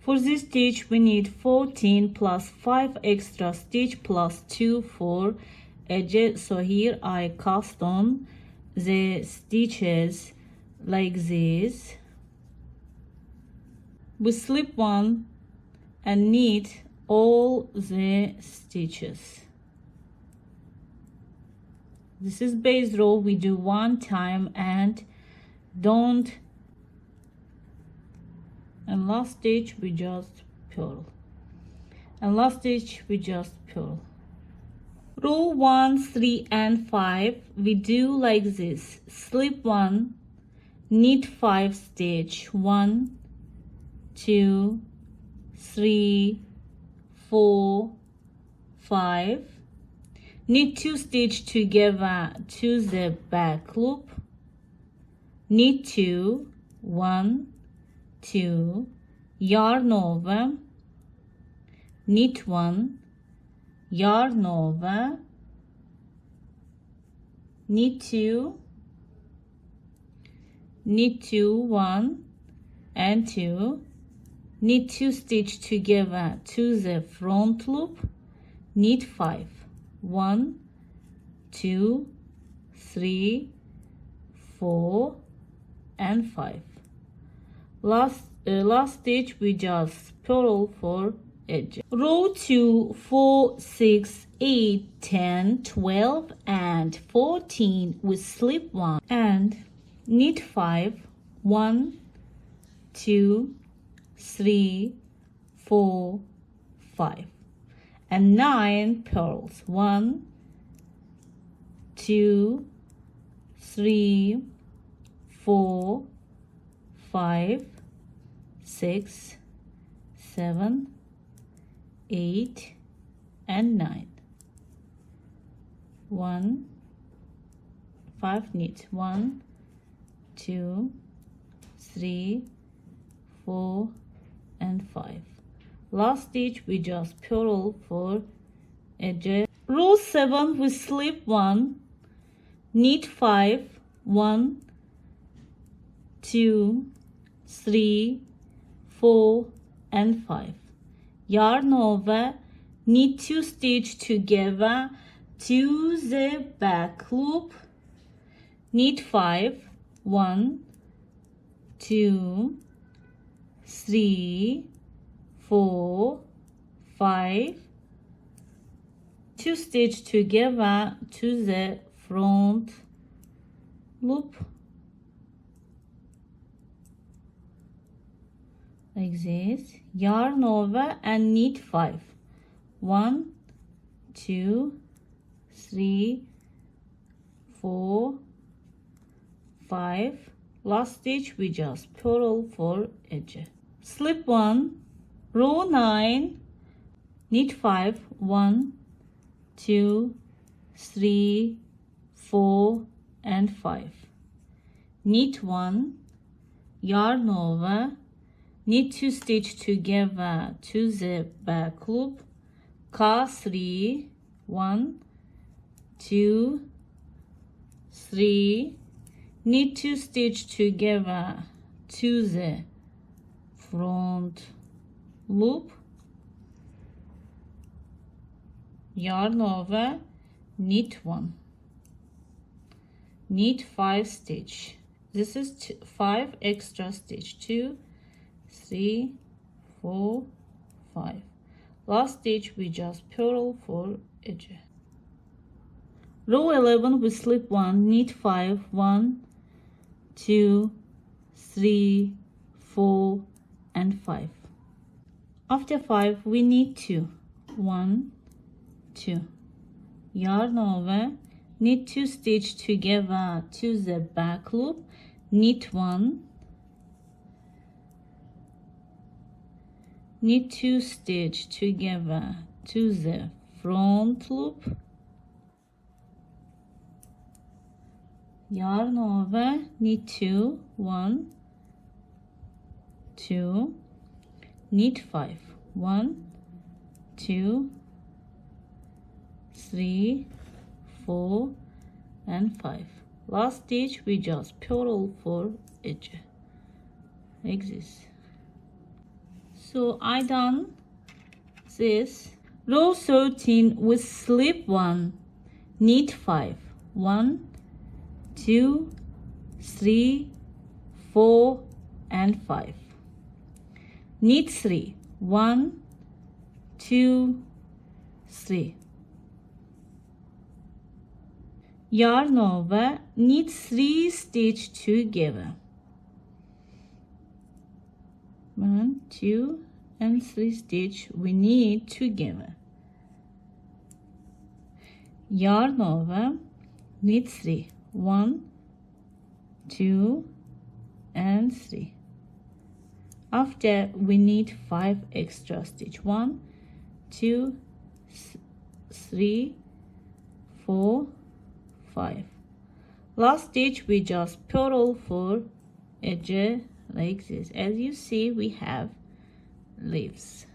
For this stitch we need 14 plus 5 extra stitch plus 2 for edges. So here I cast on the stitches like this. We slip one and knit all the stitches. This is base row. We do one time and don't, and last stitch we just purl, and last stitch we just purl. Row 1, 3 and 5 we do like this. Slip one, knit 5 stitch, 1 2 3 4 5, knit 2 stitch together to the back loop, knit 2 1 2, yarn over, knit 1, yarn over, knit 2, knit 2 1 and 2, knit 2 stitch together to the front loop, knit 5, 1 2 3 4 and 5. Last stitch we just purl for edge. Row 2, 4 6 8 10 12 and 14 we slip 1 and knit 5, 1 2 3 4 5 and 9 purls, 1 2 3 4 5 6 7 8 and 9. 1 5 knit, 1 2 3 4 and 5. Last stitch we just purl for edges. Row 7 we slip 1, knit 5, 1 2 3 4 and 5, yarn over, knit 2 stitch together to the back loop, knit 5, 1 2 3 4 5, 2 stitch together to the front loop like this, yarn over and knit 5, 1 2 3 4 5. Last stitch we just purl for edge. Slip 1, row 9, knit 5, 1 2 3 4 and 5, knit 1, yarn over, knit 2 stitch together to the back loop, cast 3, 1 2 3, knit 2 stitch together to the front loop, yarn over, knit 1, knit 5 stitch. This is 5 extra stitch, 2 3 4 5. Last stitch we just purl for edge. Row 11 we slip 1, knit 5, 1 2 3 4 and 5. After 5 we knit 2, 1 2, yarn over, knit 2 stitch together to the back loop, knit 1, knit 2 stitch together to the front loop, yarn over, knit 2, 1 2, knit 5, 1 2 3 4 and 5. Last stitch we just purl for edge like this. So I done this. Row 13 with slip 1, knit 5. 1, 2, 3, 4, and 5. Knit 3. 1, 2, 3. Yarn over, knit 3 stitch together. 1, 2, and 3 stitch we knit together. Yarn over, knit 3. 1, 2, and 3. After we knit 5 extra stitch. 1, 2, 3, 4, 5. Last stitch we just purl for edge like this. As you see, we have leaves.